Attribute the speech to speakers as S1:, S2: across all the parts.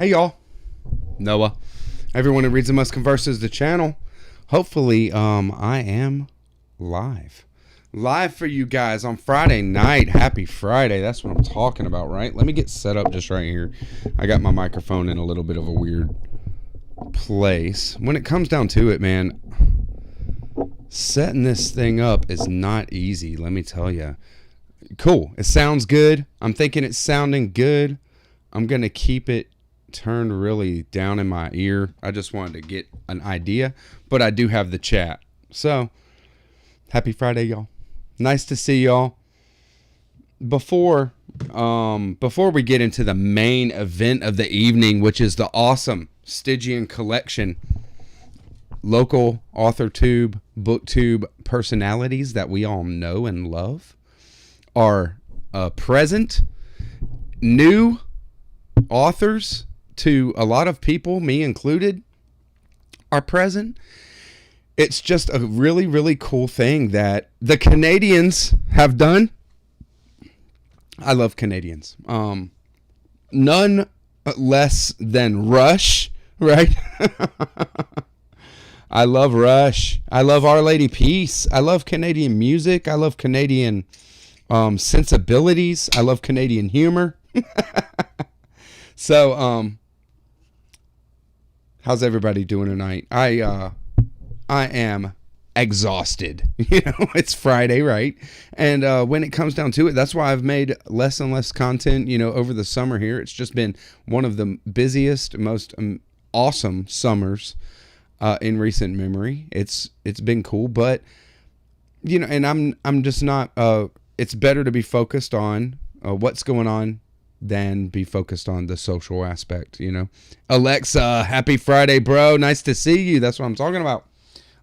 S1: Hey y'all, Noah. Everyone who reads and must converses the channel. Hopefully, I am live for you guys on Friday night. Happy Friday. That's what I'm talking about, right? Let me get set up just right here. I got my microphone in a little bit of a weird place. When it comes down to it, man, setting this thing up is not easy. Let me tell you. Cool. It sounds good. I'm thinking it's sounding good. I'm going to keep it turned really down in my ear. I just wanted to get an idea, but I do have the chat. So, happy Friday, y'all. Nice to see y'all. Before we get into the main event of the evening, which is the awesome Stygian collection, local AuthorTube, BookTube personalities that we all know and love are present. New authors to a lot of people, me included, are present. It's just a really, really cool thing that the Canadians have done. I love Canadians. None less than Rush, right? I love Rush. I love Our Lady Peace. I love Canadian music. I love Canadian sensibilities. I love Canadian humor. So, how's everybody doing tonight? I am exhausted. It's Friday, right? And when it comes down to it, that's why I've made less and less content, over the summer here. It's just been one of the busiest, most awesome summers in recent memory. It's been cool, but and I'm just not. It's better to be focused on what's going on than be focused on the social aspect, Alexa, happy Friday, bro. Nice to see you. That's what I'm talking about.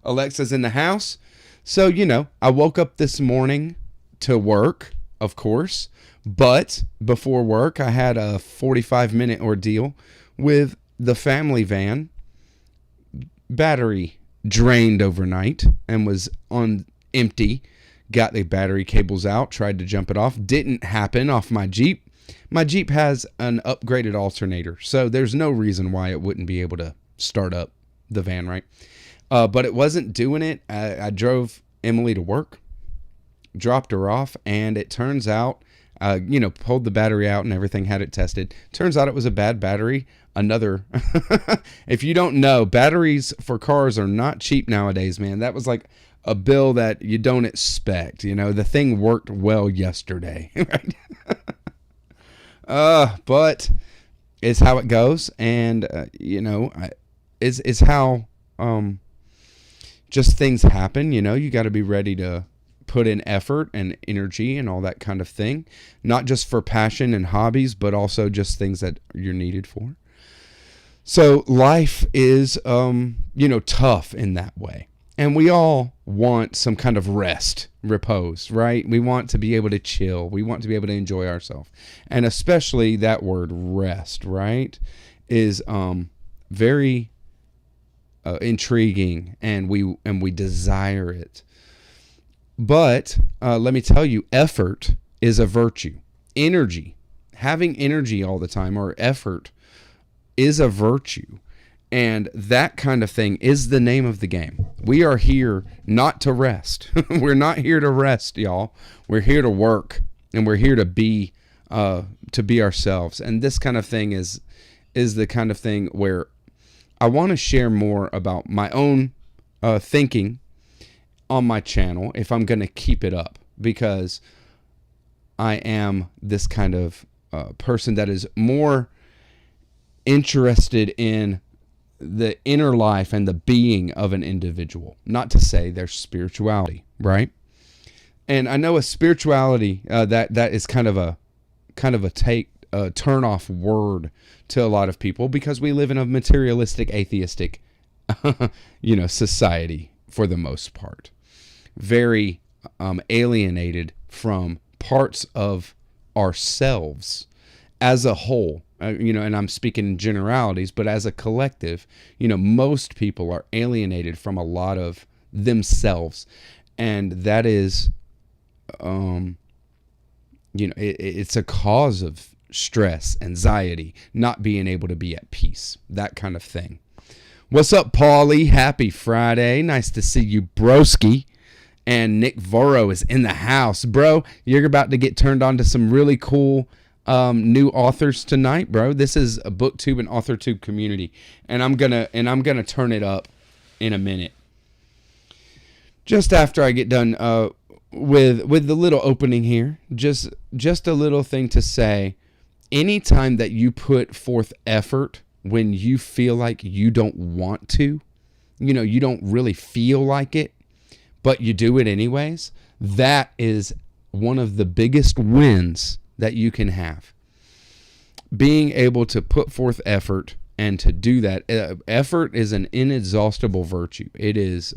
S1: Alexa's in the house. So, I woke up this morning to work, of course, but before work, I had a 45-minute ordeal with the family van. Battery drained overnight and was on empty. Got the battery cables out, tried to jump it off. Didn't happen off my Jeep. My Jeep has an upgraded alternator, so there's no reason why it wouldn't be able to start up the van, right? But it wasn't doing it. I drove Emily to work, dropped her off, and it turns out, pulled the battery out and everything, had it tested. Turns out it was a bad battery. If you don't know, batteries for cars are not cheap nowadays, man. That was like a bill that you don't expect. The thing worked well yesterday, right? But it's how it goes, and it's how just things happen. You got to be ready to put in effort and energy and all that kind of thing, not just for passion and hobbies, but also just things that you're needed for. So life is tough in that way. And we all want some kind of rest, repose, right? We want to be able to chill. We want to be able to enjoy ourselves. And especially that word rest, right, is very intriguing, and we desire it. But let me tell you, effort is a virtue. Energy, having energy all the time, or effort, is a virtue. And that kind of thing is the name of the game. We are here not to rest. We're not here to rest, y'all. We're here to work, and we're here to be ourselves. And this kind of thing is the kind of thing where I want to share more about my own thinking on my channel if I'm going to keep it up, because I am this kind of person that is more interested in the inner life and the being of an individual, not to say their spirituality, right? And I know a spirituality that is kind of a turn off word to a lot of people, because we live in a materialistic, atheistic, society for the most part, very alienated from parts of ourselves as a whole. And I'm speaking in generalities, but as a collective, most people are alienated from a lot of themselves. And that is, it's a cause of stress, anxiety, not being able to be at peace, that kind of thing. What's up, Paulie? Happy Friday. Nice to see you, broski. And Nick Voro is in the house. Bro, you're about to get turned on to some really cool new authors tonight, bro. This is a BookTube and AuthorTube community, and I'm gonna turn it up in a minute. Just after I get done with the little opening here, just a little thing to say. Anytime that you put forth effort when you feel like you don't want to, you don't really feel like it, but you do it anyways, that is one of the biggest wins that you can have. Being able to put forth effort and to do that. Effort is an inexhaustible virtue. It is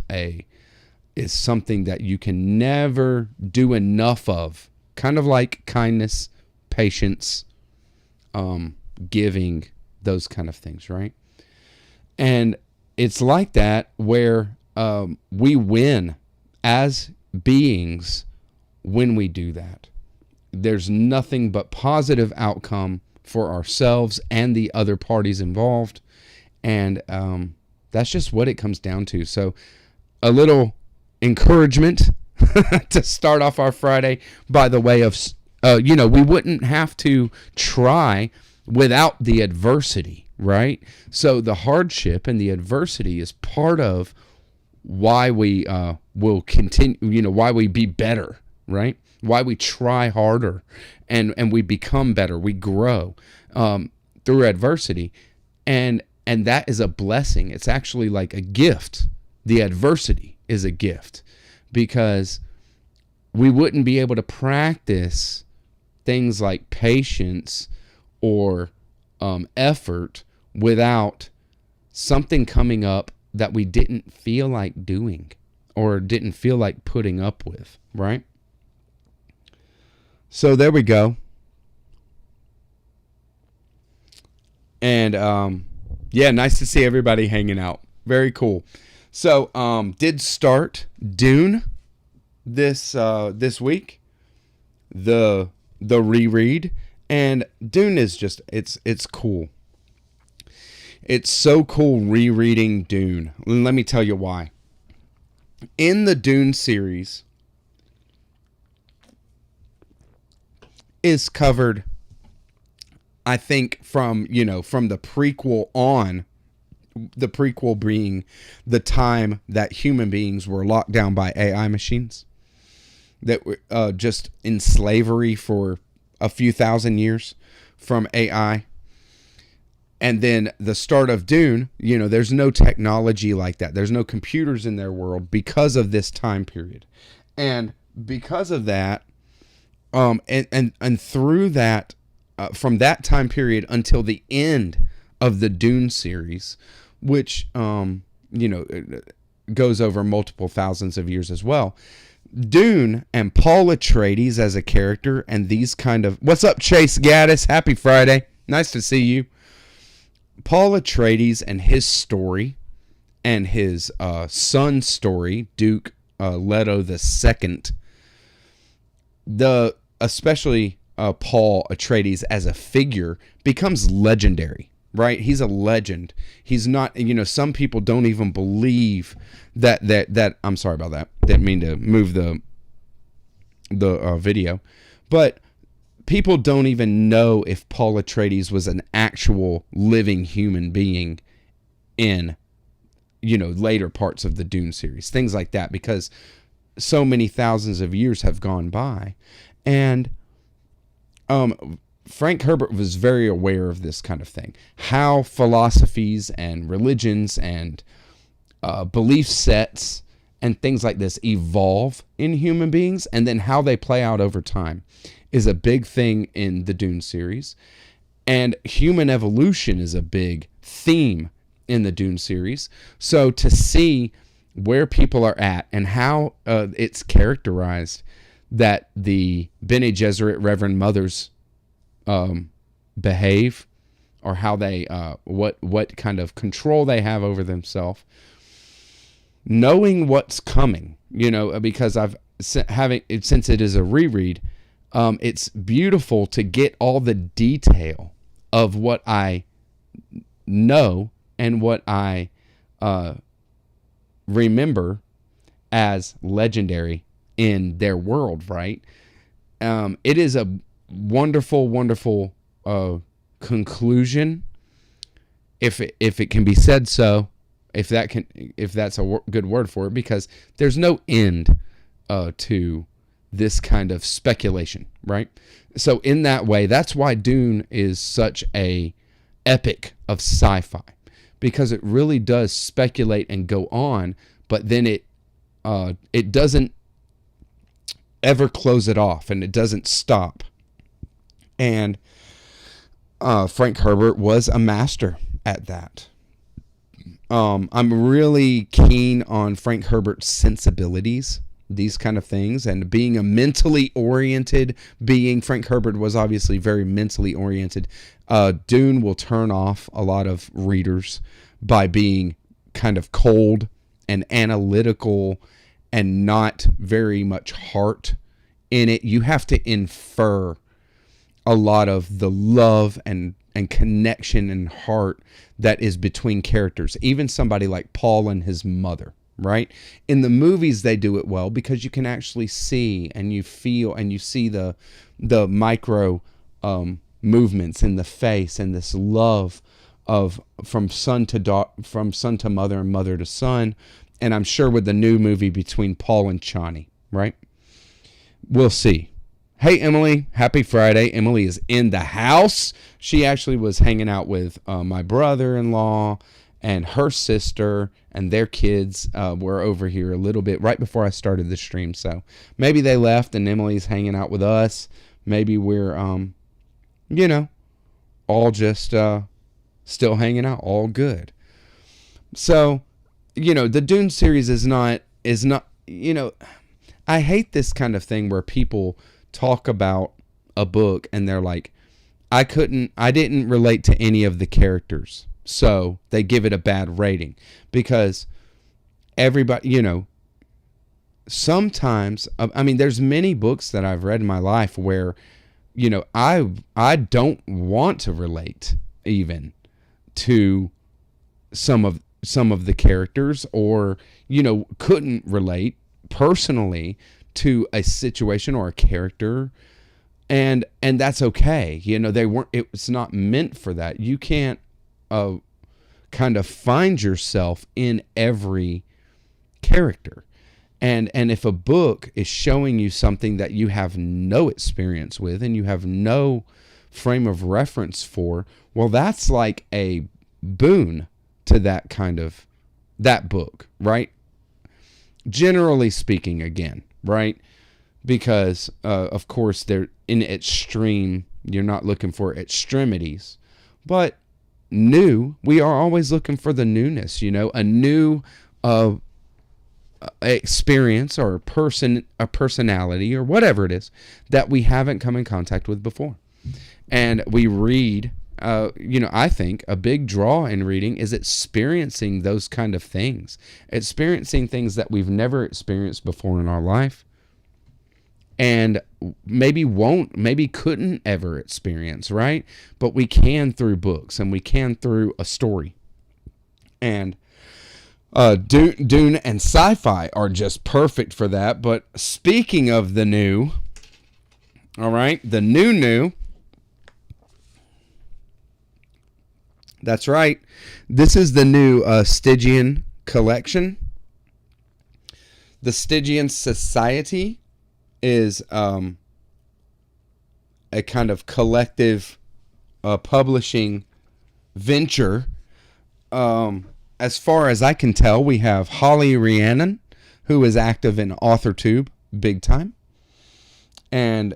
S1: something that you can never do enough of. Kind of like kindness, patience, giving, those kind of things, right? And it's like that where we win as beings when we do that. There's nothing but positive outcome for ourselves and the other parties involved. And that's just what it comes down to. So a little encouragement to start off our Friday by the way of, we wouldn't have to try without the adversity, right? So the hardship and the adversity is part of why we will continue, why we be better, right? Why we try harder and we become better. We grow through adversity. And that is a blessing. It's actually like a gift. The adversity is a gift because we wouldn't be able to practice things like patience or effort without something coming up that we didn't feel like doing or didn't feel like putting up with, right? So there we go. And nice to see everybody hanging out. Very cool. So did start Dune this week, the reread, and Dune is just it's cool. It's so cool rereading Dune. Let me tell you why. In the Dune series is covered, I think, from the prequel on, the prequel being the time that human beings were locked down by AI machines that were just in slavery for a few thousand years from AI. And then the start of Dune, there's no technology like that. There's no computers in their world because of this time period. And because of that, and through that, from that time period until the end of the Dune series, which, goes over multiple thousands of years as well. Dune and Paul Atreides as a character and these kind of... What's up, Chase Gaddis? Happy Friday. Nice to see you. Paul Atreides and his story and his son's story, Duke Leto II, especially Paul Atreides as a figure becomes legendary, right? He's a legend. He's not, some people don't even believe that I'm sorry about that. Didn't mean to move the video, but people don't even know if Paul Atreides was an actual living human being in, later parts of the Dune series, things like that, because so many thousands of years have gone by. And Frank Herbert was very aware of this kind of thing, how philosophies and religions and belief sets and things like this evolve in human beings, and then how they play out over time is a big thing in the Dune series. And human evolution is a big theme in the Dune series. So to see where people are at and how it's characterized that the Bene Gesserit Reverend Mothers behave, or how they what kind of control they have over themselves, knowing what's coming, because since it is a reread, it's beautiful to get all the detail of what I know and what I remember as legendary in their world, right? It is a wonderful, wonderful conclusion, if it can be said so, if that's a good word for it, because there's no end to this kind of speculation, right? So in that way, that's why Dune is such a epic of sci-fi, because it really does speculate and go on, but then it doesn't ever close it off, and it doesn't stop. And Frank Herbert was a master at that. I'm really keen on Frank Herbert's sensibilities, these kind of things, and being a mentally oriented being. Frank Herbert was obviously very mentally oriented. Dune will turn off a lot of readers by being kind of cold and analytical and not very much heart in it. You have to infer a lot of the love and connection and heart that is between characters. Even somebody like Paul and his mother, right? In the movies, they do it well because you can actually see and you feel and you see the micro movements in the face and this love of from son to mother and mother to son. And I'm sure with the new movie between Paul and Chani, right? We'll see. Hey, Emily, happy Friday. Emily is in the house. She actually was hanging out with my brother-in-law and her sister and their kids were over here a little bit right before I started the stream. So maybe they left and Emily's hanging out with us. Maybe we're, all just still hanging out, all good. So, the Dune series is not, I hate this kind of thing where people talk about a book and they're like, I didn't relate to any of the characters, so they give it a bad rating. Because everybody, sometimes, there's many books that I've read in my life where, I don't want to relate even to some of the characters, or, couldn't relate personally to a situation or a character, and that's okay. It's not meant for that. You can't kind of find yourself in every character. And if a book is showing you something that you have no experience with and you have no frame of reference for, well, that's like a boon to that book, right? Generally speaking, again, right? Because, of course, they're in extreme, you're not looking for extremities, but we are always looking for the newness, a new experience or a personality or whatever it is that we haven't come in contact with before. And we read, I think a big draw in reading is experiencing those kind of things, experiencing things that we've never experienced before in our life, and maybe couldn't ever experience, right? But we can through books, and we can through a story. And Dune and sci-fi are just perfect for that. But speaking of the new, all right, the new, that's right. This is the new Stygian collection. The Stygian Society is a kind of collective publishing venture. As far as I can tell, we have Holly Rhiannon, who is active in AuthorTube big time, and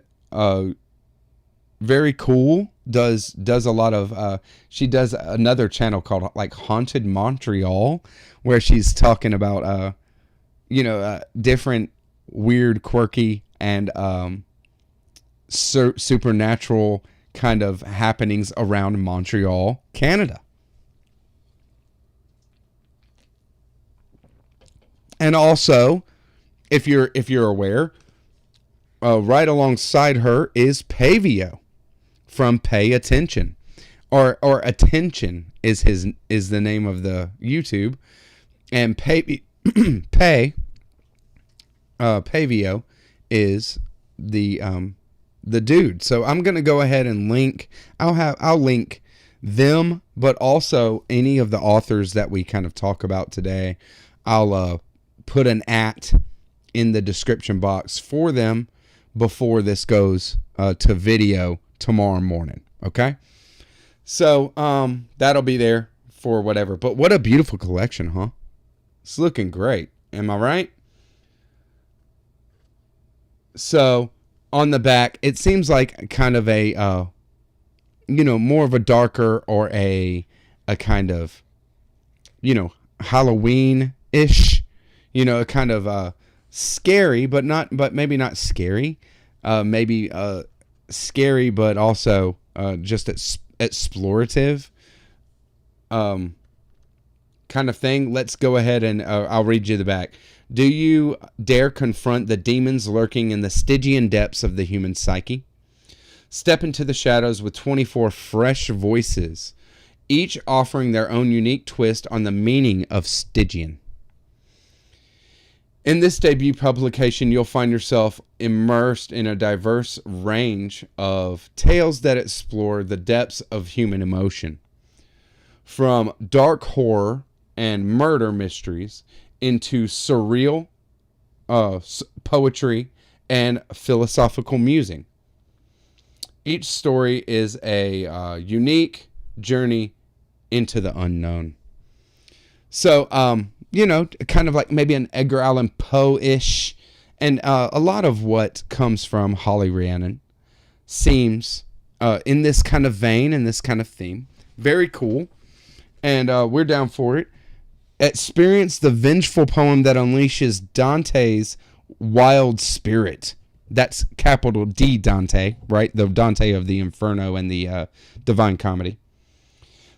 S1: very cool. Does a lot of she does another channel called like Haunted Montreal, where she's talking about different weird, quirky, and supernatural kind of happenings around Montreal, Canada. And also, if you're aware, right alongside her is Pavio from Pay Attention, or Attention is the name of the YouTube, and Pavio is the dude. So I'm gonna go ahead and link. I'll link them, but also any of the authors that we kind of talk about today. I'll put an @ in the description box for them before this goes to video tomorrow morning. Okay, so that'll be there for whatever. But what a beautiful collection, huh? It's looking great. Am I right? So on the back, it seems like kind of a more of a darker, or a kind of Halloween-ish, a kind of scary, but maybe not scary, maybe scary, but also just explorative kind of thing. Let's go ahead and I'll read you the back. Do you dare confront the demons lurking in the Stygian depths of the human psyche? Step into the shadows with 24 fresh voices, each offering their own unique twist on the meaning of Stygian. In this debut publication, you'll find yourself immersed in a diverse range of tales that explore the depths of human emotion. From dark horror and murder mysteries into surreal poetry and philosophical musing. Each story is a unique journey into the unknown. So, kind of like maybe an Edgar Allan Poe-ish, and a lot of what comes from Holly Rhiannon seems in this kind of vein, in this kind of theme. Very cool, and we're down for it. Experience the vengeful poem that unleashes Dante's wild spirit. That's capital D Dante, right? The Dante of the Inferno and the Divine Comedy.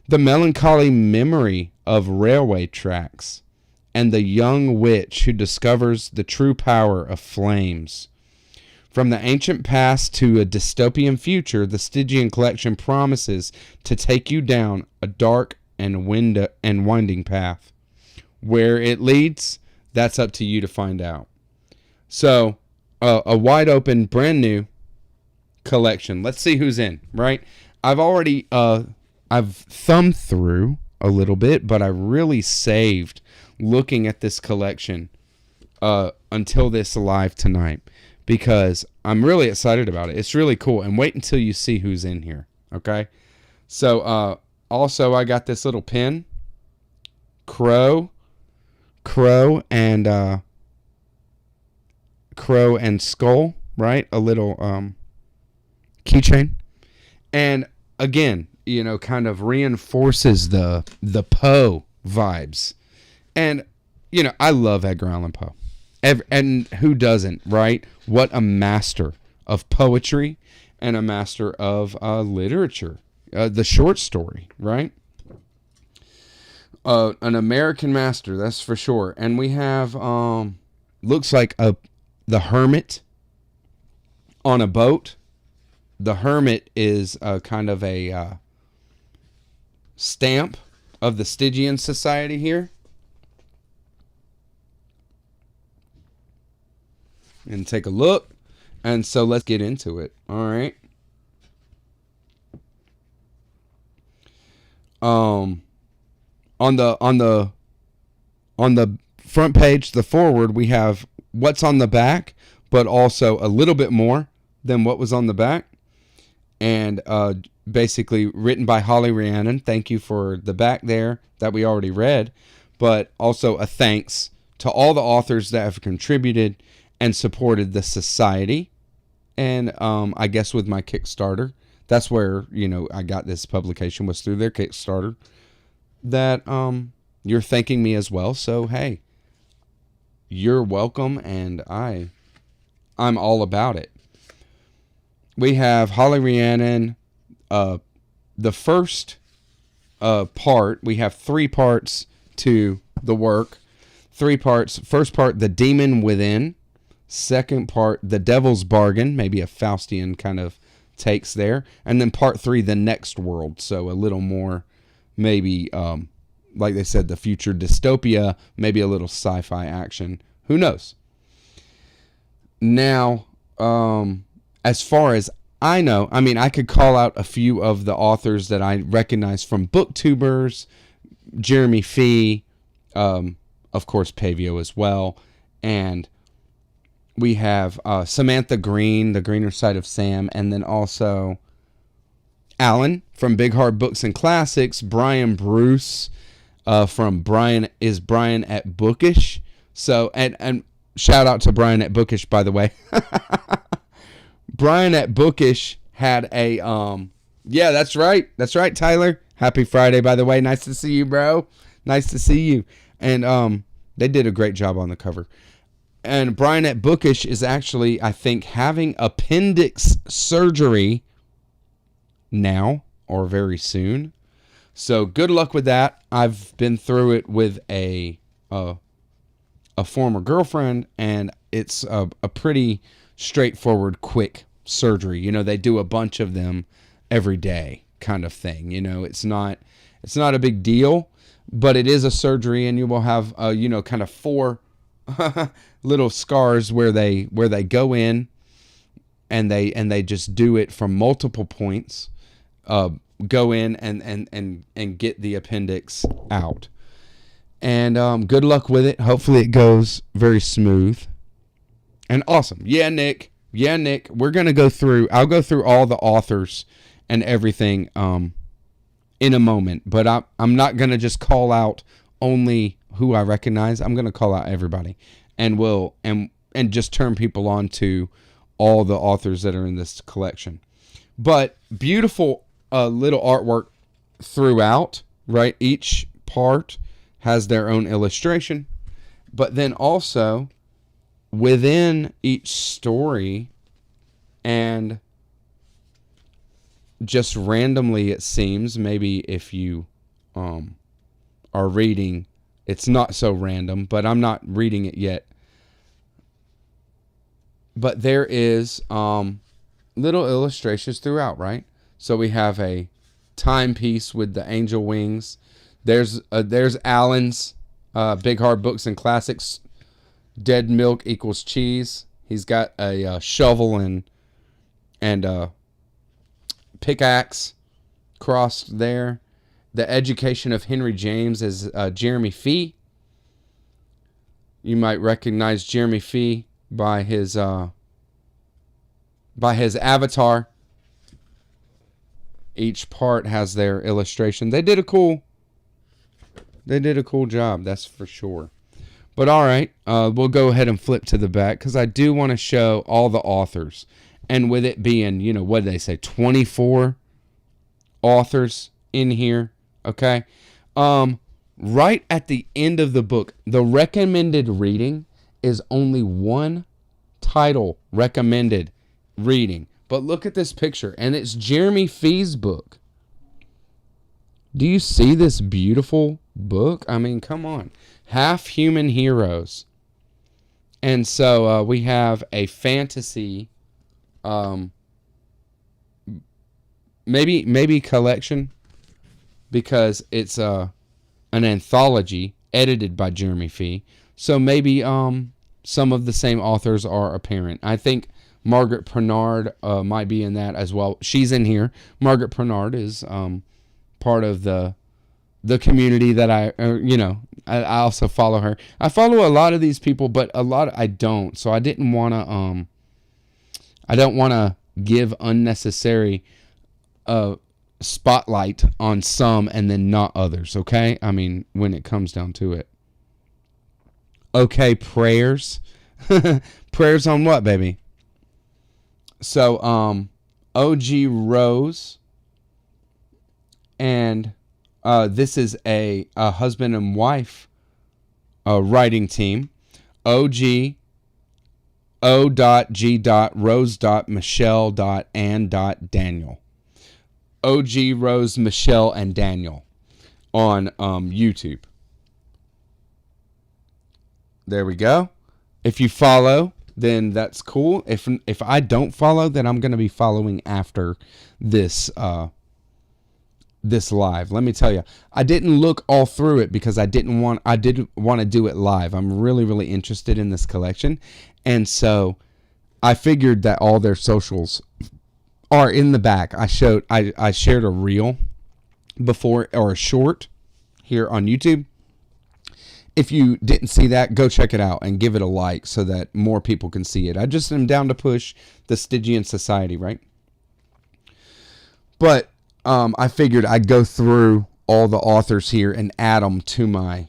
S1: The melancholy memory of railway tracks, and the young witch who discovers the true power of flames. From the ancient past to a dystopian future, the Stygian collection promises to take you down a dark and winding path. Where it leads, that's up to you to find out. So, a wide open, brand new collection. Let's see who's in, right? I've already, I've thumbed through a little bit, but I really saved looking at this collection until this live tonight, because I'm really excited about it. It's really cool. And wait until you see who's in here, okay? So, also, I got this little pin. Crow and skull, right? A little keychain. And again, kind of reinforces the Poe vibes. And I love Edgar Allan Poe. And who doesn't, right? What a master of poetry and a master of literature. The short story, right? An American master, that's for sure. And we have, looks like the Hermit on a boat. The Hermit is kind of a stamp of the Stygian Society here. And take a look. And so let's get into it. All right. On the front page, the forward, we have what's on the back, but also a little bit more than what was on the back. And basically written by Holly Rhiannon. Thank you for the back there that we already read, but also a thanks to all the authors that have contributed and supported the society. And I guess with my Kickstarter, that's where I got this publication, was through their Kickstarter. That you're thanking me as well. So hey, you're welcome, and I'm all about it. We have Holly Rhiannon. The first part, we have 3 parts to the work. 3 parts. First part, The Demon Within. Second part, The Devil's Bargain, maybe a Faustian kind of takes there. And then part 3, The Next World. So a little more, maybe, like they said, the future dystopia, maybe a little sci-fi action. Who knows? Now, as far as I know, I mean, I could call out a few of the authors that I recognize from BookTubers, Jeremy Fee, of course, Pavio as well. And we have Samantha Green, The Greener Side of Sam, and then also Alan from Big Hard Books and Classics, Brian Bruce from Brian at Bookish. So, and shout out to Brian at Bookish, by the way. Brian at Bookish had a, yeah, that's right, Tyler. Happy Friday, by the way. Nice to see you, bro. Nice to see you. And they did a great job on the cover. And Brian at Bookish is actually, I think, having appendix surgery now or very soon. So good luck with that. I've been through it with a former girlfriend, and it's a pretty straightforward, quick surgery. You know, they do a bunch of them every day kind of thing. You know, it's not a big deal, but it is a surgery, and you will have, you know, kind of 4 little scars where they go in and they just do it from multiple points, go in and get the appendix out. And good luck with it. Hopefully it goes very smooth and awesome. Yeah, Nick. We're going to go through, I'll go through all the authors and everything in a moment, but I'm not going to just call out only who I recognize. I'm going to call out everybody, and and just turn people on to all the authors that are in this collection. But beautiful little artwork throughout, right? Each part has their own illustration, but then also within each story, and just randomly, it seems, maybe if you are reading, it's not so random, but I'm not reading it yet. But there is little illustrations throughout, right? So we have a timepiece with the angel wings. There's Alan's Big Hard Books and Classics. Dead milk equals cheese. He's got a shovel and pickaxe crossed there. The Education of Henry James is Jeremy Fee. You might recognize Jeremy Fee by his avatar. Each part has their illustration. They did a cool job, that's for sure. But all right, we'll go ahead and flip to the back because I do want to show all the authors. And with it being, you know, what did they say, 24 authors in here, okay? Right at the end of the book, the recommended reading is only one title recommended reading. But look at this picture, and it's Jeremy Fee's book. Do you see this beautiful book? I mean, come on. Half Human Heroes. And so we have a fantasy, maybe collection, because it's an anthology edited by Jeremy Fee. So maybe some of the same authors are apparent. I think Margaret Pernard might be in that as well. She's in here. Margaret Pernard is part of the community that I also follow her. I follow a lot of these people, but a lot I don't. So I didn't want to I don't want to give unnecessary spotlight on some and then not others, okay? I mean, when it comes down to it. Okay, prayers. Prayers on what, baby? So, OG Rose, and this is a husband and wife writing team. OG, O.G. Rose. Michelle. and Daniel. OG Rose, Michelle, and Daniel on YouTube. There we go. If you follow then that's cool. If I don't follow, then I'm going to be following after this this live. Let me tell you, I didn't look all through it because I didn't want to do it live. I'm really, really interested in this collection. And so I figured that all their socials are in the back. I shared a reel before, or a short here on YouTube. If you didn't see that, go check it out and give it a like so that more people can see it. I just am down to push the Stygian Society, right? But I figured I'd go through all the authors here and add them to my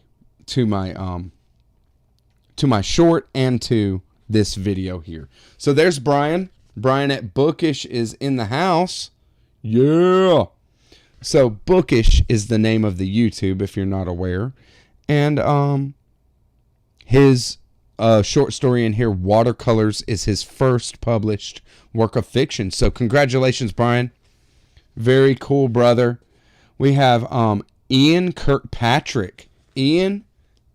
S1: short and to this video here. So there's Brian. Brian at Bookish is in the house. Yeah. So Bookish is the name of the YouTube, if you're not aware. And his short story in here, Watercolors, is his first published work of fiction. So congratulations, Brian. Very cool, brother. We have Ian Kirkpatrick. Ian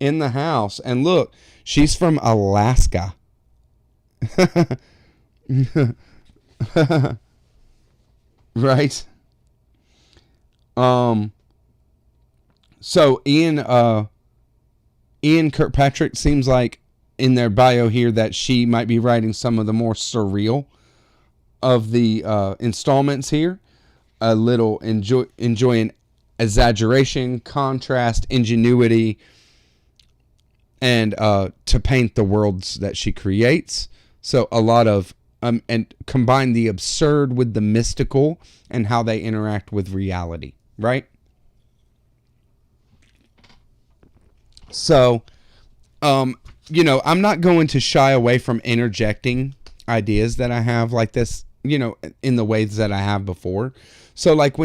S1: in the house. And look, she's from Alaska. Right? So Ian Kirkpatrick, seems like in their bio here that she might be writing some of the more surreal of the installments here. A little enjoying exaggeration, contrast, ingenuity, and to paint the worlds that she creates. So a lot of and combine the absurd with the mystical and how they interact with reality, right? So, you know, I'm not going to shy away from interjecting ideas that I have like this, you know, in the ways that I have before. So like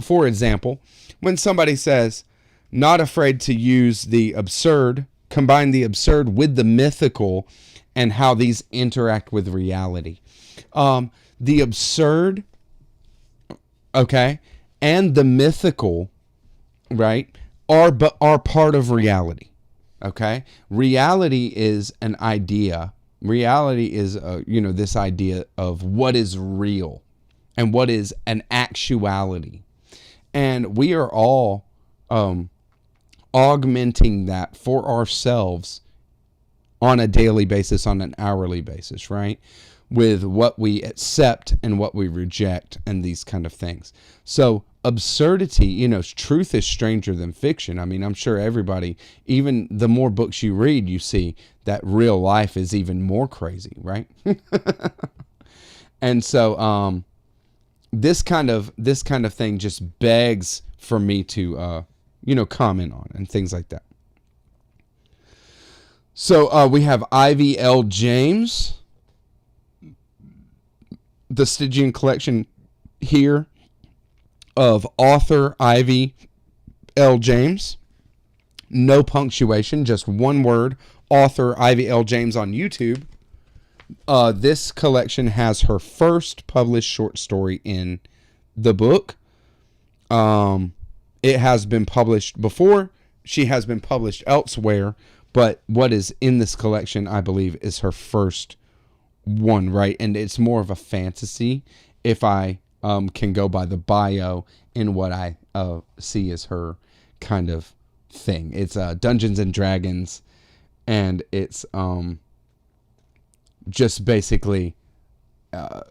S1: for example, when somebody says, not afraid to use the absurd, combine the absurd with the mythical and how these interact with reality. The absurd, okay, and the mythical, right, are part of reality. Okay, reality is an idea. Reality is you know, this idea of what is real and what is an actuality, and we are all augmenting that for ourselves on a daily basis, on an hourly basis, right? With what we accept and what we reject and these kind of things. So absurdity, you know, truth is stranger than fiction. I mean, I'm sure everybody, even the more books you read, you see that real life is even more crazy, right? And so this kind of thing just begs for me to you know, comment on and things like that. So we have Ivy L. James, the Stygian collection here of author Ivy L. James. No punctuation, just one word. Author Ivy L. James on YouTube. This collection has her first published short story in the book. It has been published before. She has been published elsewhere. But what is in this collection, I believe, is her first one, right? And it's more of a fantasy, if I can go by the bio in what I see as her kind of thing. It's Dungeons and Dragons, and it's just basically a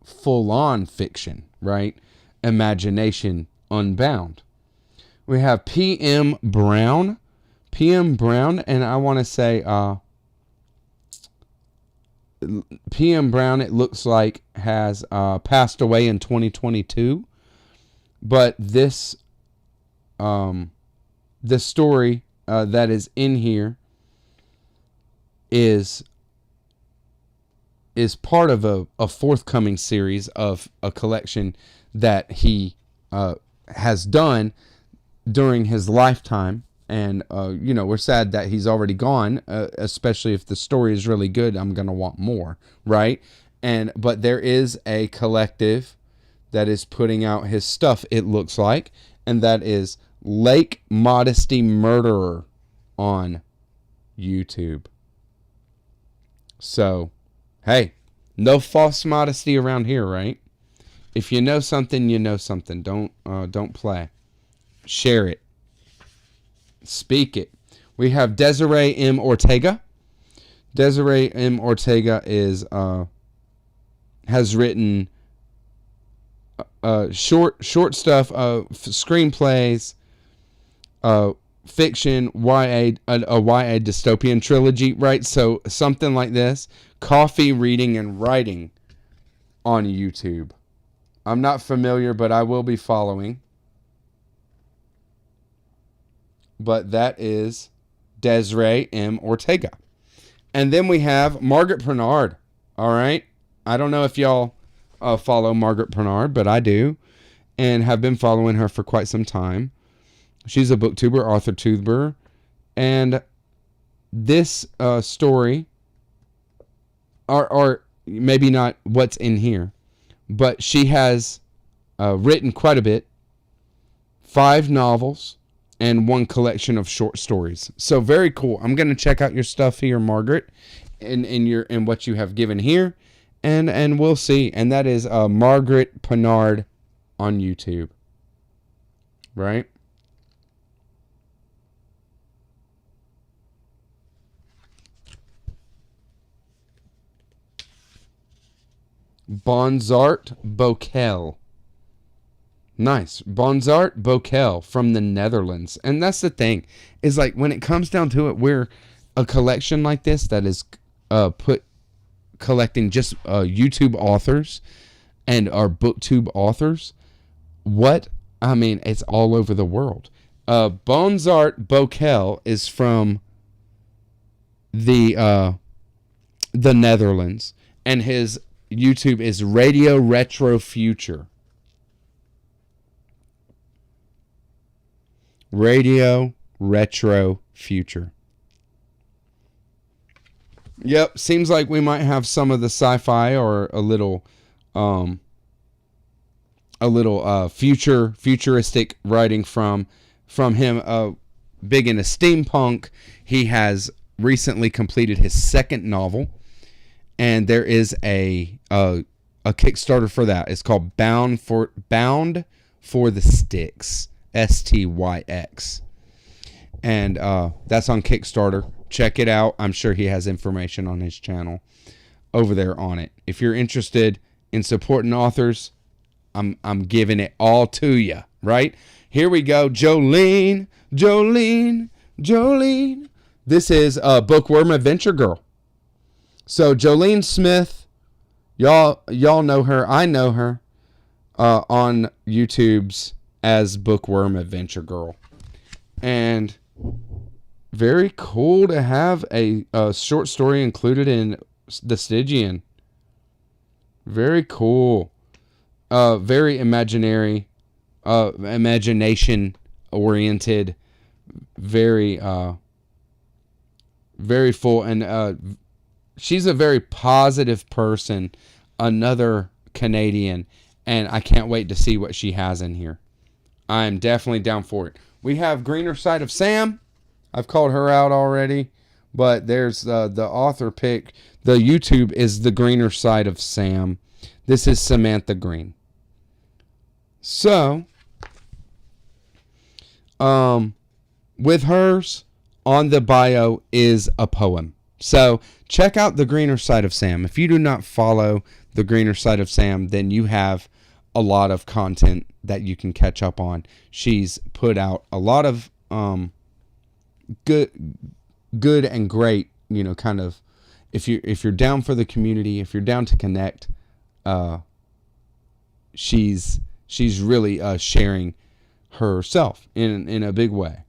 S1: full-on fiction, right? Imagination unbound. We have P.M. Brown. P.M. Brown, and I want to say P.M. Brown, it looks like, has passed away in 2022. But this story that is in here is part of a forthcoming series of a collection that he has done during his lifetime. And, you know, we're sad that he's already gone, especially if the story is really good. I'm going to want more, right? But there is a collective that is putting out his stuff, it looks like, and that is Lake Modesty Murderer on YouTube. So, hey, no false modesty around here, right? If you know something, you know something. Don't play. Share it. Speak it. We have Desiree M. Ortega. Desiree M. Ortega has written short stuff, screenplays, fiction, YA, a YA dystopian trilogy, right? So something like this. Coffee, reading, and writing on YouTube. I'm not familiar, but I will be following. But that is Desiree M. Ortega. And then we have Margaret Pernard. All right. I don't know if y'all follow Margaret Pernard, but I do. And have been following her for quite some time. She's a booktuber, AuthorTuber. And this story, or maybe not what's in here, but she has written quite a bit. 5 novels. And 1 collection of short stories. So very cool. I'm going to check out your stuff here, Margaret, in what you have given here, and we'll see. And that is Margaret Pernard on YouTube, right? Bonzart Bokel. Nice. Bonzart Bokel from the Netherlands. And that's the thing. Is like when it comes down to it, we're a collection like this that is collecting just YouTube authors and our BookTube authors. It's all over the world. Bonzart Bokel is from the Netherlands. And his YouTube is Radio Retro Future. Radio Retro Future. Yep, seems like we might have some of the sci-fi or a little futuristic writing from him. Big into steampunk. He has recently completed his 2nd novel, and there is a Kickstarter for that. It's called Bound for the Styx. STYX. And that's on Kickstarter. Check it out. I'm sure he has information on his channel over there on it. If you're interested in supporting authors, I'm giving it all to you, right? Here we go. Jolene. This is Bookworm Adventure Girl. So Jolene Smith, y'all know her. I know her on YouTube's as Bookworm Adventure Girl. And very cool to have a short story included in the Stygian. Very cool. Very imagination oriented. Very full. And she's a very positive person. Another Canadian. And I can't wait to see what she has in here. I'm definitely down for it. We have Greener Side of Sam. I've called her out already. But there's the author pick. The YouTube is The Greener Side of Sam. This is Samantha Green. So, with hers, on the bio is a poem. So, check out The Greener Side of Sam. If you do not follow The Greener Side of Sam, then you have a lot of content that you can catch up on. She's put out a lot of good and great, kind of, if you're down for the community, if you're down to connect, she's really sharing herself in a big way.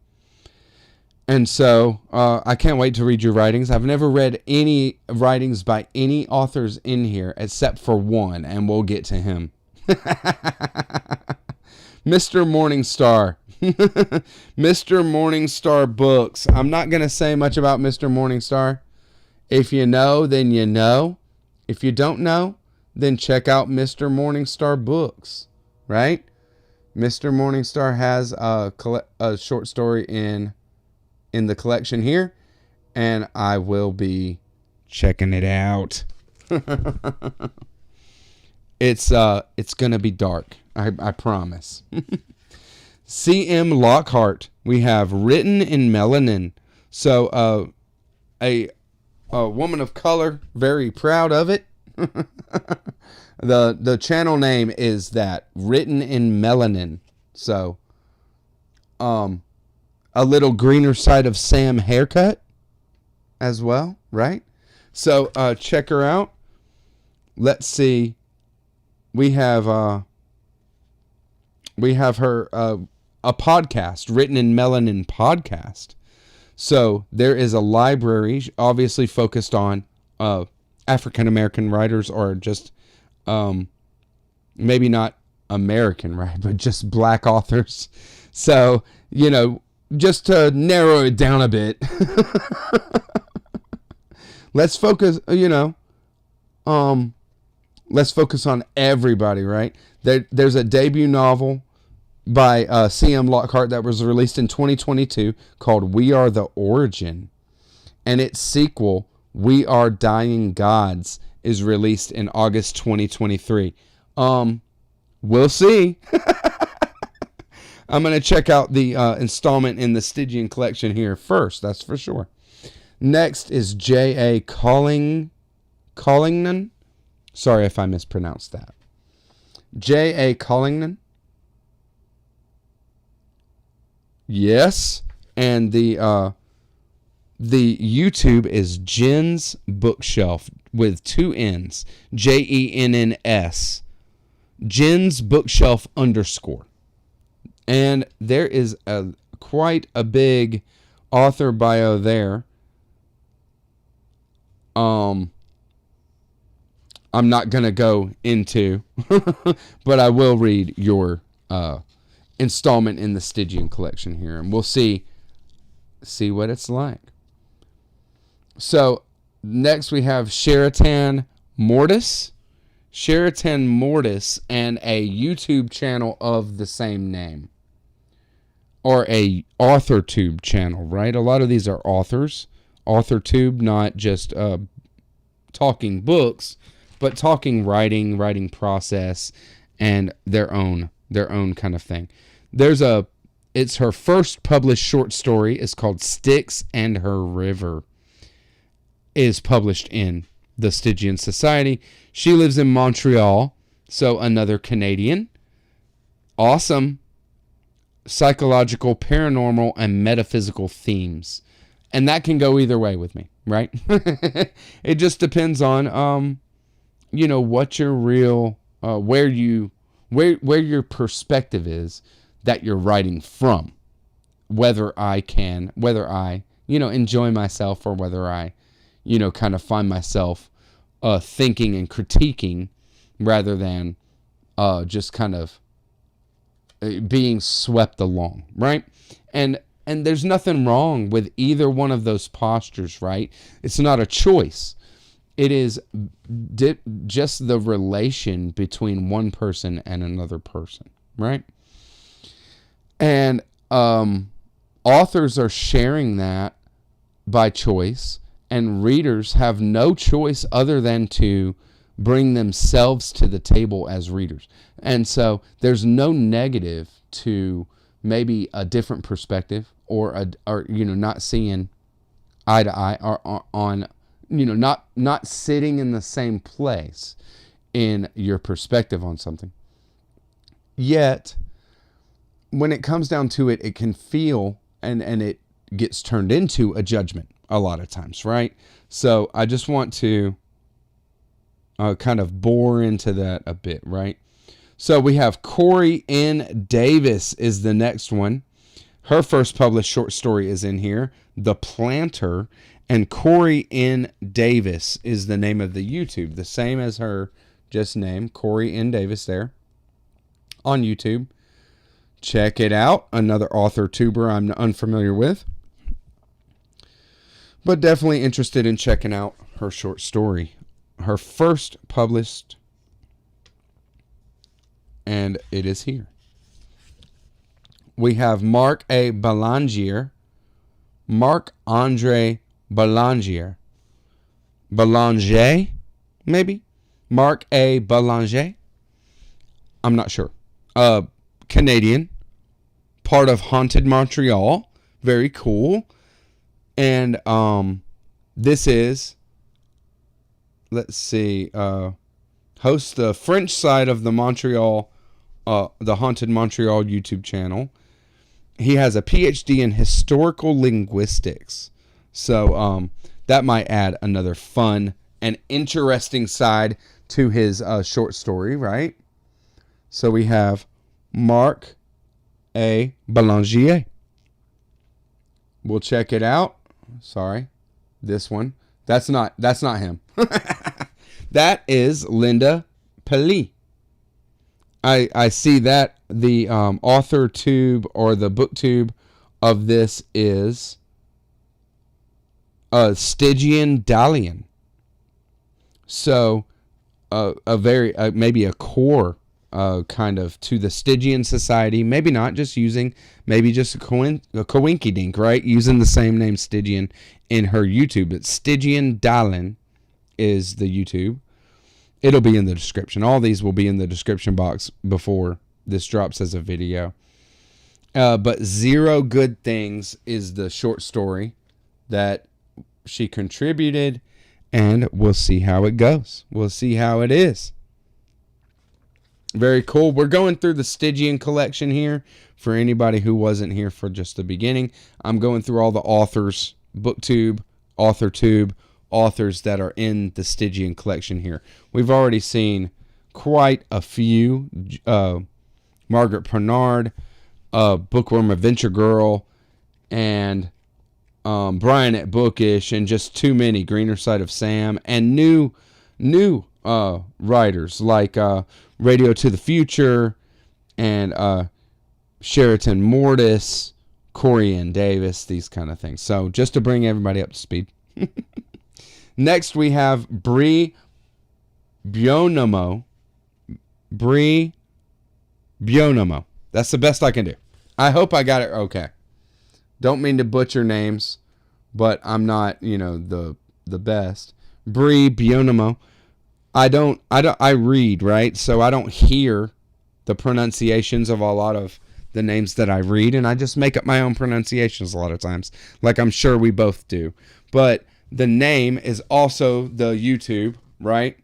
S1: And so I can't wait to read your writings. I've never read any writings by any authors in here except for one, and we'll get to him. Mr. Morningstar. Mr. Morningstar Books. I'm not going to say much about Mr. Morningstar. If you know, then you know. If you don't know, then check out Mr. Morningstar Books. Right? Mr. Morningstar has a short story in the collection here. and I will be checking it out. It's gonna be dark. I promise. C.M. Lockhart, we have Written in Melanin. So a woman of color, very proud of it. The channel name is that, Written in Melanin. So a little greener side of Sam haircut as well, right? So check her out. Let's see. We have her a podcast, Written in Melanin podcast. So there is a library, obviously focused on African American writers, or just maybe not American, right, but just black authors. So, just to narrow it down a bit, let's focus, let's focus on everybody, right? There's a debut novel by C.M. Lockhart that was released in 2022 called We Are the Origin. And its sequel, We Are Dying Gods, is released in August 2023. We'll see. I'm going to check out the installment in the Stygian collection here first, that's for sure. Next is J.A. Collingnan. Sorry if I mispronounced that. J.A. Collingnan. Yes. And the YouTube is Jen's Bookshelf with 2 N's. JENNS. Jen's Bookshelf _. And there is quite a big author bio there. I'm not going to go into, but I will read your installment in the Stygian collection here, and we'll see what it's like. So next we have Sheraton Mortis, and a YouTube channel of the same name, or a AuthorTube channel, right? A lot of these are authors. AuthorTube, not just talking books, but talking writing process, and their own kind of thing. It's her first published short story. It's called Styx and Her River. Is published in the Stygian Society. She lives in Montreal, so another Canadian. Awesome. Psychological, paranormal, and metaphysical themes. And that can go either way with me, right? It just depends on, what your real, where your perspective is that you're writing from. Whether I enjoy myself, or whether I, kind of find myself thinking and critiquing rather than just kind of being swept along, right? And there's nothing wrong with either one of those postures, right? It's not a choice. It is just the relation between one person and another person, right? And authors are sharing that by choice, and readers have no choice other than to bring themselves to the table as readers. And so there's no negative to maybe a different perspective, or not seeing eye to eye, or on not sitting in the same place in your perspective on something. Yet when it comes down to it, it can feel and it gets turned into a judgment a lot of times, right? So I just want to kind of bore into that a bit, right? So we have Corey N. Davis is the next one. Her first published short story is in here, The Planter, and Corey N. Davis is the name of the YouTube, the same as her just name, Corey N. Davis there on YouTube. Check it out. Another AuthorTuber I'm unfamiliar with, but definitely interested in checking out her short story. Her first published, and it is here. We have Marc-Andre Belanger. Belanger, maybe? Mark A. Belanger. I'm not sure. Canadian. Part of Haunted Montreal. Very cool. And this is, let's see, hosts the French side of the the Haunted Montreal YouTube channel. He has a PhD in historical linguistics. So that might add another fun and interesting side to his short story, right? So we have Mark A. Belanger. We'll check it out. Sorry. This one. That's not him. That is Linda Pelly. I see that the AuthorTube or the BookTube of this is Stygian Dalian. So a very maybe a core kind of to the Stygian society. Maybe not, just using maybe just a coinky dink, right? Using the same name Stygian in her YouTube. It's Stygian Dalian is the YouTube. It'll be in the description. All these will be in the description box before this drops as a video. But Zero Good Things is the short story that she contributed, and we'll see how it goes. We'll see how it is. Very cool. We're going through the Stygian collection here for anybody who wasn't here for just the beginning. I'm going through all the authors, BookTube, AuthorTube, authors that are in the Stygian collection here. We've already seen quite a few. Margaret Pernard, Bookworm Adventure Girl, and Brian at Bookish, and just too many. Greener Side of Sam, and new writers like Radio to the Future, and Sheraton Mortis, Corey Ann Davis, these kind of things. So just to bring everybody up to speed. Next, we have Bree Bionomo. Bree Bionomo. That's the best I can do. I hope I got it okay. Don't mean to butcher names, but I'm not, the best. Bree Bionomo. I read, right? So I don't hear the pronunciations of a lot of the names that I read, and I just make up my own pronunciations a lot of times, like I'm sure we both do. But the name is also the YouTube, right?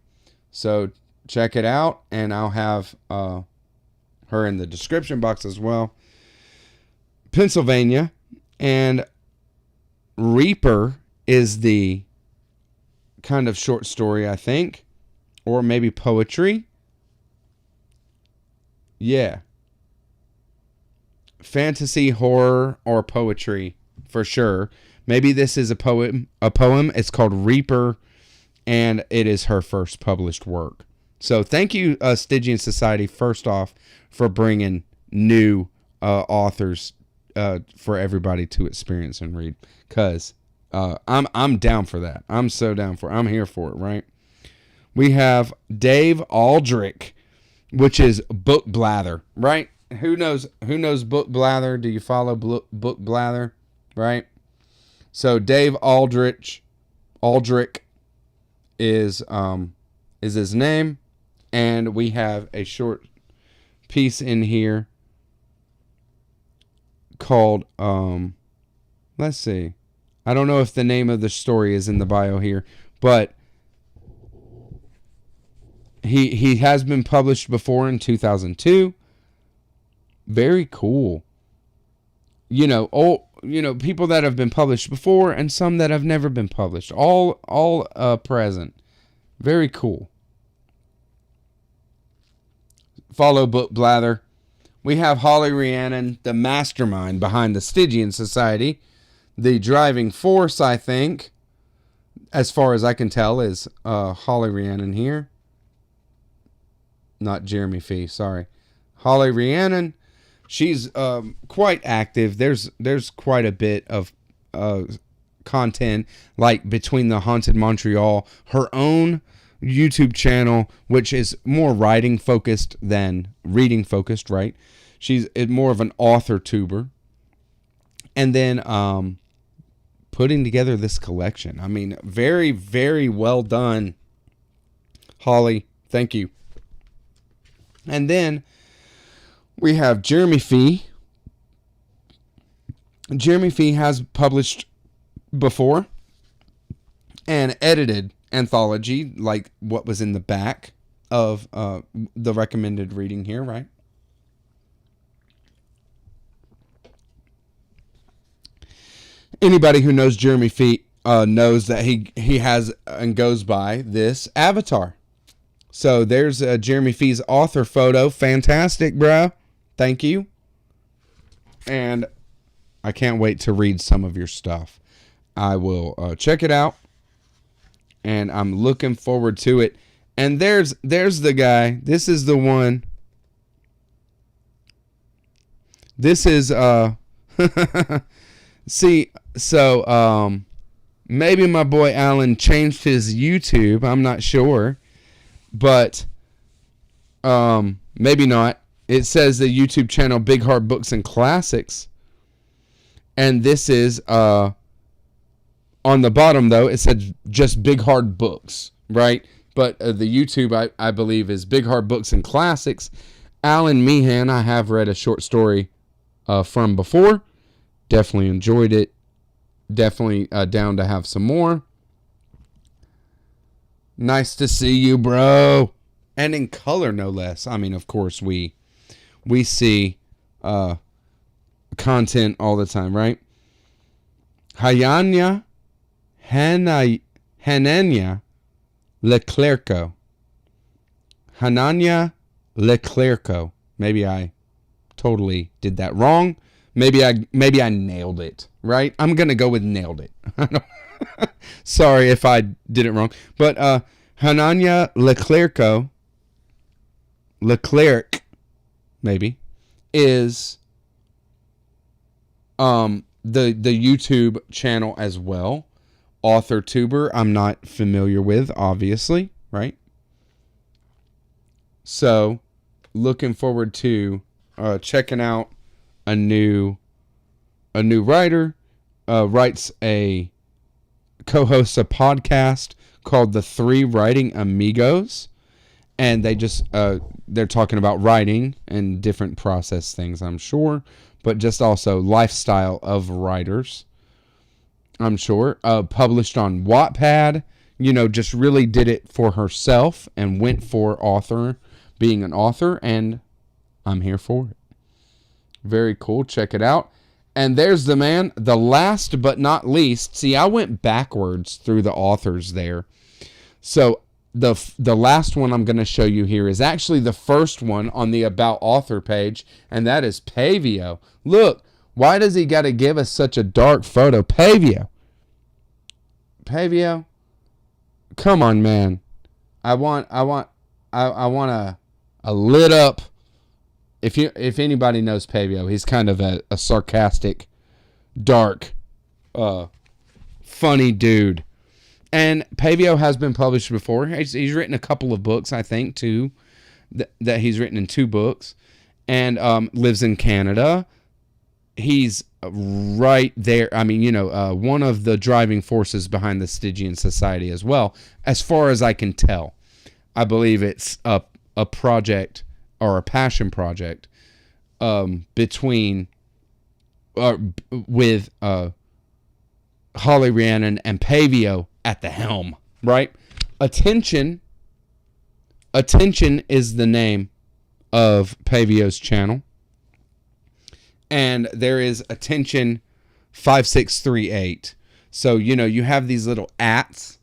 S1: So check it out, and I'll have her in the description box as well. Pennsylvania, and Reaper is the kind of short story, I think, or maybe poetry. Yeah. Fantasy, horror, or poetry for sure. Maybe this is a poem. It's called Reaper, and it is her first published work. So thank you, Stygian Society, first off, for bringing new authors for everybody to experience and read. Because I'm down for that. I'm so down for it. I'm here for it, right? We have Dave Aldrich, which is Book Blather, right? Who knows Book Blather? Do you follow Book Blather, right? So Dave Aldrich is his name, and we have a short piece in here called let's see. I don't know if the name of the story is in the bio here, but he has been published before in 2002. Very cool. People that have been published before and some that have never been published. All present. Very cool. Follow Book Blather. We have Holly Rhiannon, the mastermind behind the Stygian Society. The driving force, I think, as far as I can tell, is Holly Rhiannon here. Not Jeremy Fee, sorry. Holly Rhiannon. She's quite active. There's quite a bit of content, like between the Haunted Montreal, her own YouTube channel, which is more writing focused than reading focused, right? She's more of an author tuber. And then putting together this collection. I mean, very, very well done, Holly. Thank you. And then we have Jeremy Fee. Jeremy Fee has published before an edited anthology, like what was in the back of the recommended reading here, right? Anybody who knows Jeremy Fee knows that he has and goes by this avatar. So there's Jeremy Fee's author photo. Fantastic, bro. Thank you. And I can't wait to read some of your stuff. I will check it out, and I'm looking forward to it. And there's the guy. This is the one. This is see, so maybe my boy Alan changed his YouTube. I'm not sure, but maybe not. It says the YouTube channel Big Hard Books and Classics. And this is, on the bottom, though, it said just Big Hard Books, right? But the YouTube, I believe, is Big Hard Books and Classics. Alan Meehan, I have read a short story from before. Definitely enjoyed it. Definitely down to have some more. Nice to see you, bro. And in color, no less. I mean, of course, we see content all the time, right? Hananya Leclerco. Hananya Leclerco. Maybe I totally did that wrong. Maybe I nailed it, right? I'm going to go with nailed it. Sorry if I did it wrong. But Hananya Leclerc, maybe, is the YouTube channel as well. AuthorTuber, I'm not familiar with, obviously, right? So, looking forward to checking out a new writer. Writes co-hosts a podcast called The Three Writing Amigos, and they're talking about writing and different process things, I'm sure, but just also lifestyle of writers, I'm sure. Published on Wattpad, just really did it for herself and went for being an author, and I'm here for it. Very cool. Check it out. And there's the man, the last but not least. See, I went backwards through the authors there. So the last one I'm going to show you here is actually the first one on the About Author page, and that is Pavio. Look, why does he got to give us such a dark photo? Pavio, come on, man. I want a lit up. If anybody knows Pavio, he's kind of a sarcastic, dark, funny dude. And Pavio has been published before. He's written a couple of books, I think, too. That he's written in 2 books. And lives in Canada. He's right there. I mean, one of the driving forces behind the Stygian Society as well. As far as I can tell. I believe it's a project or a passion project with Holly Rhiannon and Pavio at the helm, right? Attention is the name of Pavio's channel. And there is Attention 5638. So, you have these little ats.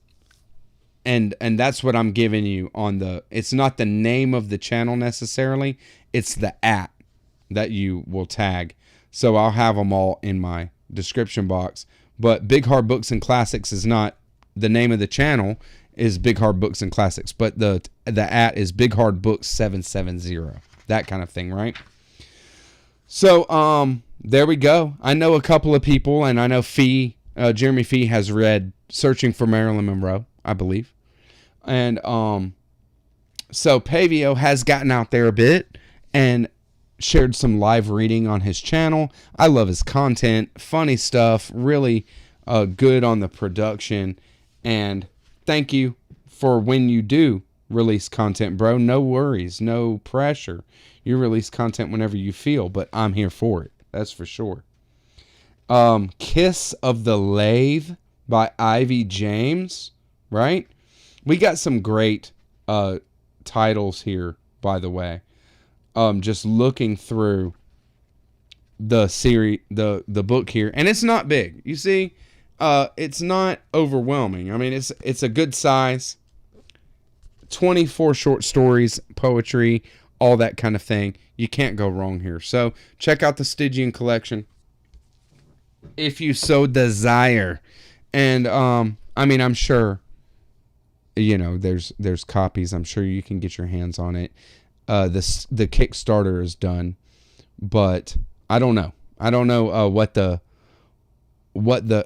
S1: And that's what I'm giving you on it's not the name of the channel necessarily. It's the @ that you will tag. So I'll have them all in my description box. But Big Hard Books and Classics is not the name of the channel, is Big Hard Books and Classics. But the @ is Big Hard Books 770. That kind of thing, right? So there we go. I know a couple of people, and I know Jeremy Fee has read Searching for Marilyn Monroe, I believe. And so Pavio has gotten out there a bit and shared some live reading on his channel. I love his content, funny stuff, really good on the production. And thank you for when you do release content, bro. No worries, no pressure. You release content whenever you feel, but I'm here for it. That's for sure. Kiss of the Lathe by Ivy James, right? We got some great titles here, by the way. Just looking through the series, the book here, and it's not big. You see, it's not overwhelming. I mean, it's a good size. 24 short stories, poetry, all that kind of thing. You can't go wrong here. So check out the Stygian collection if you so desire. And I mean, I'm sure, you know, there's copies. I'm sure you can get your hands on it. The Kickstarter is done, but I don't know. I don't know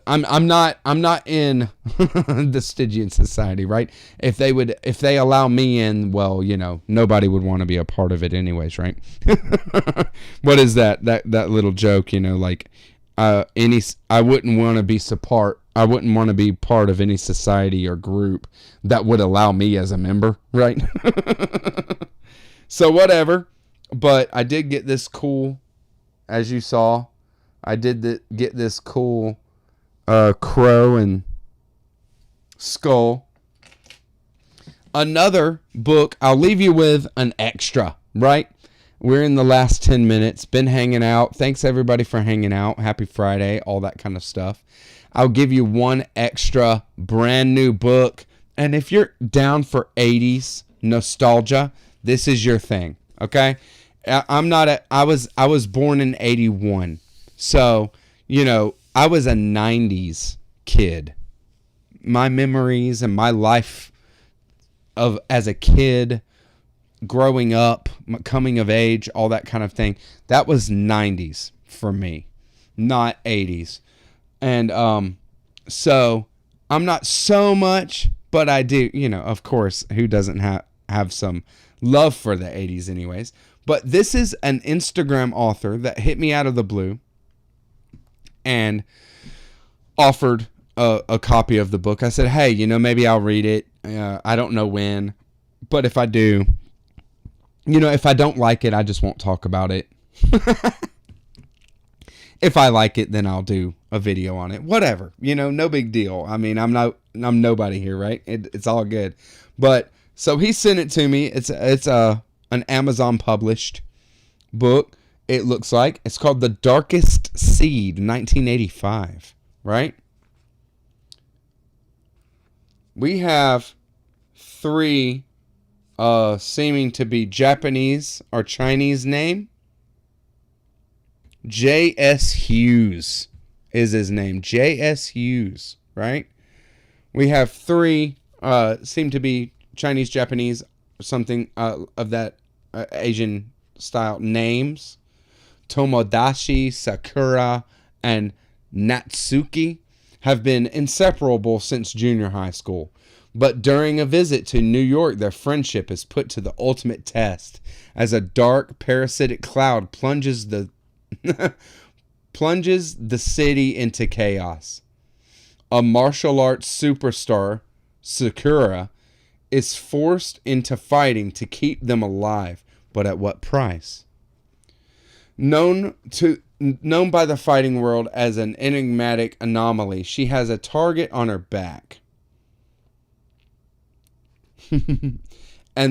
S1: I'm not in the Stygian Society, right? If they allow me in, well, you know, nobody would want to be a part of it anyways, right? What is that little joke, you know, like I wouldn't want to be part of any society or group that would allow me as a member, right? So whatever, but I did get this cool, as you saw, I did get this cool crow and skull. Another book, I'll leave you with an extra, right? We're in the last 10 minutes, been hanging out. Thanks everybody for hanging out. Happy Friday, all that kind of stuff. I'll give you one extra brand new book. And if you're down for 80s nostalgia, this is your thing, okay? I was born in 81. So, you know, I was a 90s kid. My memories and my life as a kid, growing up, coming of age, all that kind of thing, that was 90s for me, not 80s. And so I'm not so much, but I do, you know, of course, who doesn't have some love for the 80s anyways. But this is an Instagram author that hit me out of the blue and offered a copy of the book. I said, hey, you know, maybe I'll read it. I don't know when, but if I do, you know, if I don't like it, I just won't talk about it. If I like it, then I'll do a video on it. Whatever, you know, no big deal. I mean, I'm nobody here, right? It's all good. But so he sent it to me. It's an Amazon published book. It looks like it's called The Darkest Seed, 1985, right? We have 3 seeming to be Japanese or Chinese name. J.S. Hughes is his name. J.S. Hughes, right? We have 3 seem to be Chinese, Japanese, something of that Asian style names. Tomodachi, Sakura, and Natsuki have been inseparable since junior high school. But during a visit to New York, their friendship is put to the ultimate test as a dark parasitic cloud plunges the city into chaos. A martial arts superstar, Sakura, is forced into fighting to keep them alive, but at what price? Known by the fighting world as an enigmatic anomaly, she has a target on her back. And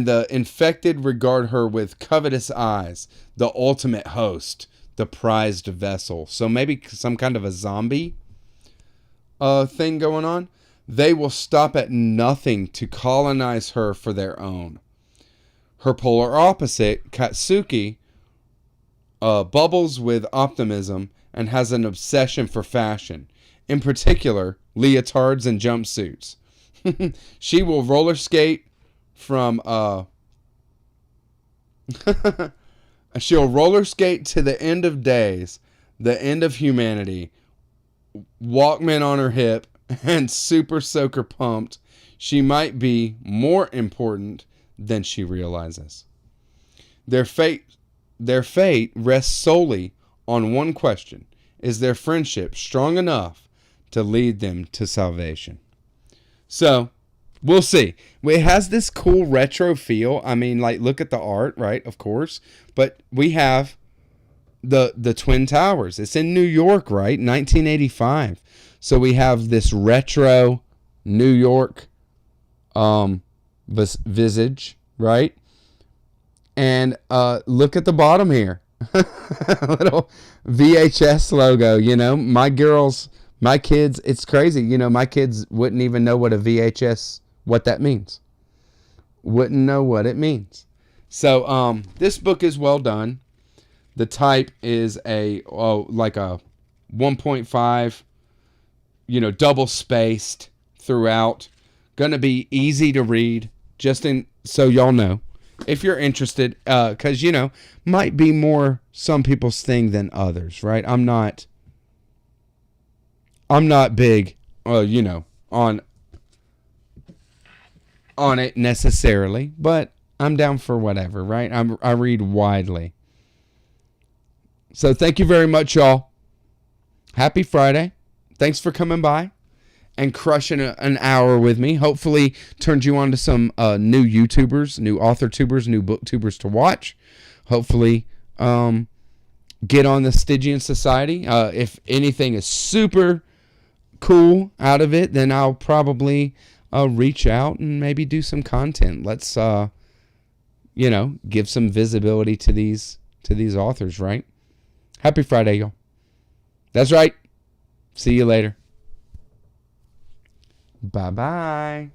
S1: the infected regard her with covetous eyes, the ultimate host, the prized vessel. So maybe some kind of a zombie thing going on. They will stop at nothing to colonize her for their own. Her polar opposite, Katsuki, bubbles with optimism and has an obsession for fashion. In particular, leotards and jumpsuits. She will roller skate from she'll roller skate to the end of days, the end of humanity, Walkman on her hip, and super soaker pumped. She might be more important than she realizes. Their fate rests solely on one question. Is their friendship strong enough to lead them to salvation. So we'll see. It has this cool retro feel. I mean, like, look at the art, right? Of course. But we have the Twin Towers. It's in New York, right? 1985. So we have this retro New York visage, right? And look at the bottom here. Little VHS logo, you know. My kids, it's crazy. You know, my kids wouldn't even know what a VHS, what that means. Wouldn't know what it means. So this book is well done. The type is like a 1.5, you know, double spaced throughout. Gonna be easy to read, so y'all know. If you're interested, because, you know, might be more some people's thing than others, right? I'm not big, you know, on it necessarily, but I'm down for whatever, right? I read widely. So thank you very much, y'all. Happy Friday. Thanks for coming by and crushing an hour with me. Hopefully turned you on to some new YouTubers, new AuthorTubers, new BookTubers to watch. Hopefully get on the Stygian Society. If anything is super cool out of it, then I'll probably reach out and maybe do some content. Let's, you know, give some visibility to these authors, right? Happy Friday, y'all. That's right. See you later. Bye-bye.